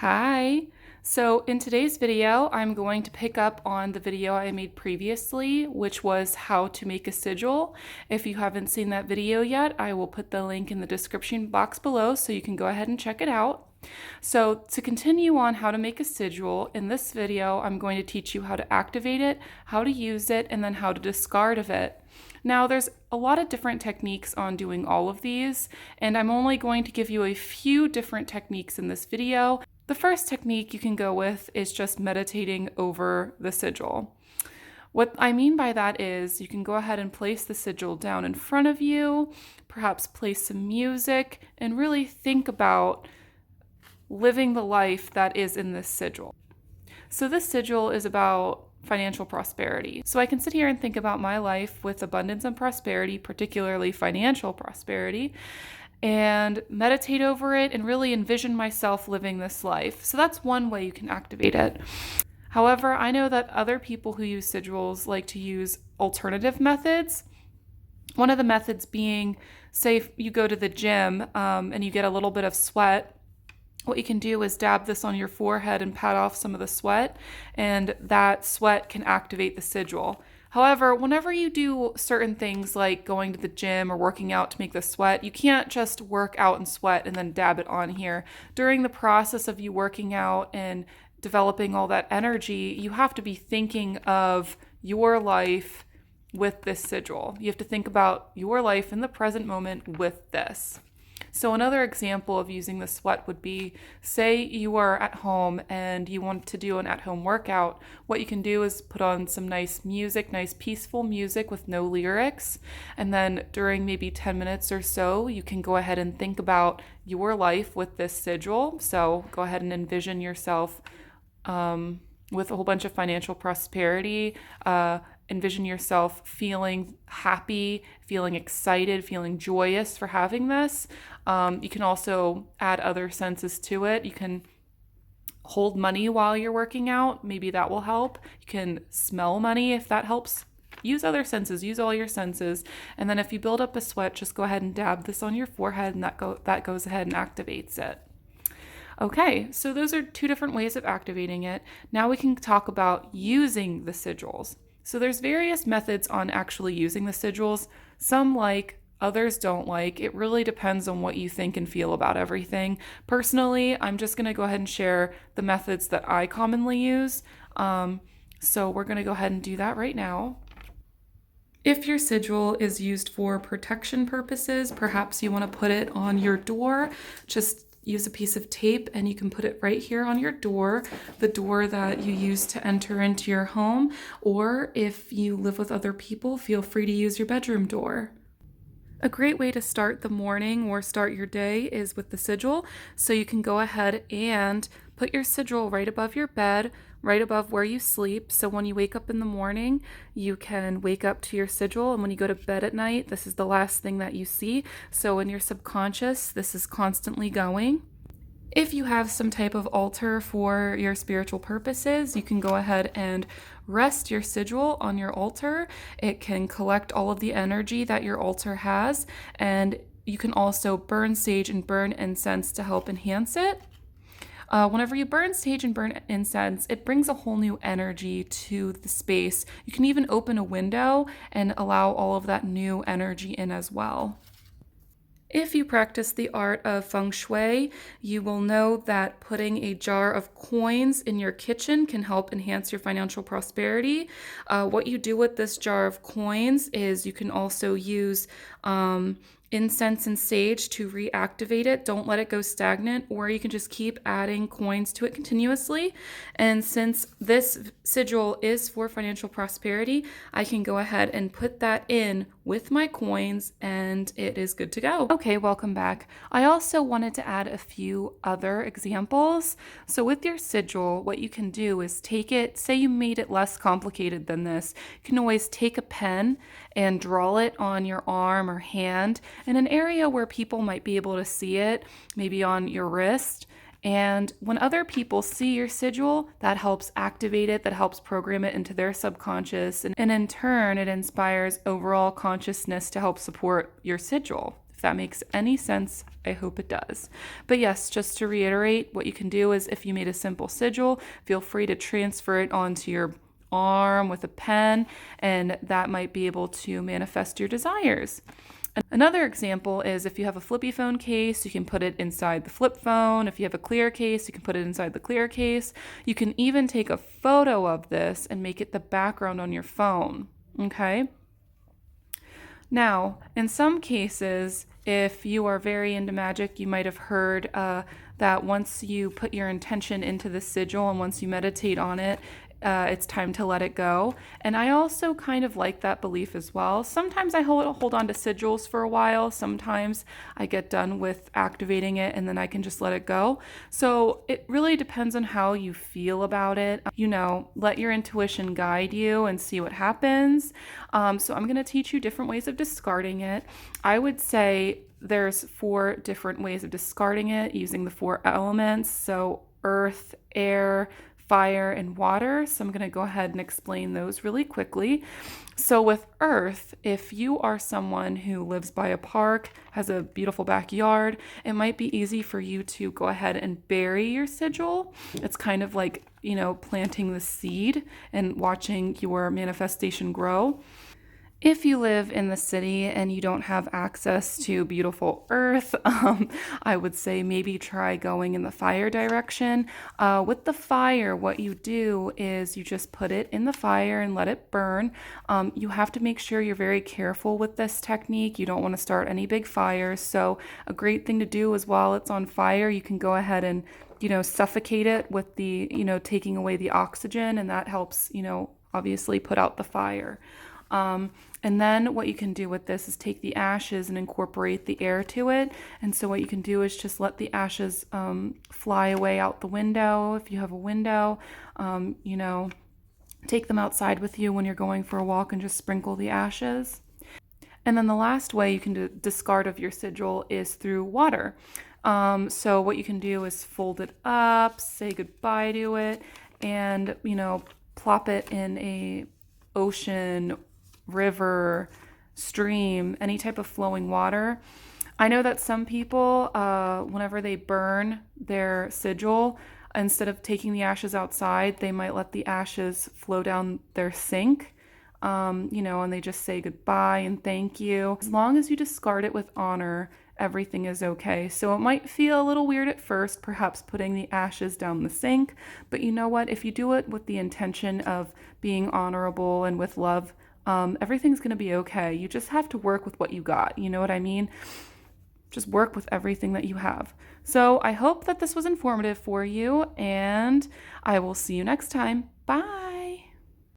Hi! So in today's video, I'm going to pick up on the video I made previously, which was how to make a sigil. If you haven't seen that video yet, I will put the link in the description box below so you can go ahead and check it out. So to continue on how to make a sigil, in this video, I'm going to teach you how to activate it, how to use it, and then how to discard of it. Now, there's a lot of different techniques on doing all of these, and I'm only going to give you a few different techniques in this video. The first technique you can go with is just meditating over the sigil. What I mean by that is you can go ahead and place the sigil down in front of you, perhaps play some music, and really think about living the life that is in this sigil. So this sigil is about financial prosperity. So I can sit here and think about my life with abundance and prosperity, particularly financial prosperity, and meditate over it and really envision myself living this life. So that's one way you can activate it. However, I know that other people who use sigils like to use alternative methods. One of the methods being, say if you go to the gym and you get a little bit of sweat, what you can do is dab this on your forehead and pat off some of the sweat, and that sweat can activate the sigil. However, whenever you do certain things like going to the gym or working out to make the sweat, you can't just work out and sweat and then dab it on here. During the process of you working out and developing all that energy, you have to be thinking of your life with this sigil. You have to think about your life in the present moment with this. So another example of using the sweat would be, say you are at home and you want to do an at-home workout. What you can do is put on some nice music, nice peaceful music with no lyrics. And then during maybe 10 minutes or so, you can go ahead and think about your life with this sigil. So go ahead and envision yourself with a whole bunch of financial prosperity. Envision yourself feeling happy, feeling excited, feeling joyous for having this. You can also add other senses to it. You can hold money while you're working out. Maybe that will help. You can smell money if that helps. Use other senses, use all your senses. And then if you build up a sweat, just go ahead and dab this on your forehead and that goes ahead and activates it. Okay, so those are two different ways of activating it. Now we can talk about using the sigils. So there's various methods on actually using the sigils. Some like, others don't like. It really depends on what you think and feel about everything. Personally, I'm just going to go ahead and share the methods that I commonly use. So we're going to go ahead and do that right now. If your sigil is used for protection purposes, perhaps you want to put it on your door, just use a piece of tape and you can put it right here on your door, the door that you use to enter into your home. Or if you live with other people, feel free to use your bedroom door. A great way to start the morning or start your day is with the sigil. So you can go ahead and put your sigil right above your bed, right above where you sleep. So when you wake up in the morning, you can wake up to your sigil. And when you go to bed at night, this is the last thing that you see. So in your subconscious, this is constantly going. If you have some type of altar for your spiritual purposes, you can go ahead and rest your sigil on your altar. It can collect all of the energy that your altar has, and you can also burn sage and burn incense to help enhance it. Whenever you burn sage and burn incense, it brings a whole new energy to the space. You can even open a window and allow all of that new energy in as well. If you practice the art of feng shui, you will know that putting a jar of coins in your kitchen can help enhance your financial prosperity. What you do with this jar of coins is you can also use incense and sage to reactivate it. Don't let it go stagnant, or you can just keep adding coins to it continuously. And since this sigil is for financial prosperity, I can go ahead and put that in with my coins and it is good to go. Okay, welcome back. I also wanted to add a few other examples. So with your sigil, what you can do is take it, say you made it less complicated than this, you can always take a pen and draw it on your arm or hand in an area where people might be able to see it, maybe on your wrist. And when other people see your sigil, that helps activate it, that helps program it into their subconscious. And in turn, it inspires overall consciousness to help support your sigil. If that makes any sense, I hope it does. But yes, just to reiterate, what you can do is if you made a simple sigil, feel free to transfer it onto your arm with a pen, and that might be able to manifest your desires. Another example is if you have a flippy phone case, you can put it inside the flip phone. If you have a clear case, you can put it inside the clear case. You can even take a photo of this and make it the background on your phone, okay? Now, in some cases, if you are very into magic, you might have heard that once you put your intention into the sigil and once you meditate on it, it's time to let it go. And I also kind of like that belief as well. Sometimes I hold on to sigils for a while. Sometimes I get done with activating it and then I can just let it go. So it really depends on how you feel about it. You know, let your intuition guide you and see what happens. So I'm going to teach you different ways of discarding it. I would say there's 4 different ways of discarding it using the 4 elements. So earth, air, fire, and water. So I'm going to go ahead and explain those really quickly. So with earth, if you are someone who lives by a park, has a beautiful backyard, it might be easy for you to go ahead and bury your sigil. It's kind of like, you know, planting the seed and watching your manifestation grow. If you live in the city and you don't have access to beautiful earth, I would say maybe try going in the fire direction. With the fire, what you do is you just put it in the fire and let it burn. You have to make sure you're very careful with this technique. You don't want to start any big fires. So a great thing to do is while it's on fire, you can go ahead and, you know, suffocate it with the, you know, taking away the oxygen, and that helps, you know, obviously put out the fire. And then what you can do with this is take the ashes and incorporate the air to it. And so what you can do is just let the ashes fly away out the window. If you have a window, you know, take them outside with you when you're going for a walk and just sprinkle the ashes. And then the last way you can discard of your sigil is through water. So what you can do is fold it up, say goodbye to it, and, you know, plop it in a ocean, river, stream, any type of flowing water. I know that some people, whenever they burn their sigil, instead of taking the ashes outside, they might let the ashes flow down their sink, you know, and they just say goodbye and thank you. As long as you discard it with honor, everything is okay. So it might feel a little weird at first, perhaps putting the ashes down the sink, but you know what? If you do it with the intention of being honorable and with love, everything's going to be okay. You just have to work with what you got. You know what I mean? Just work with everything that you have. So I hope that this was informative for you, and I will see you next time. Bye.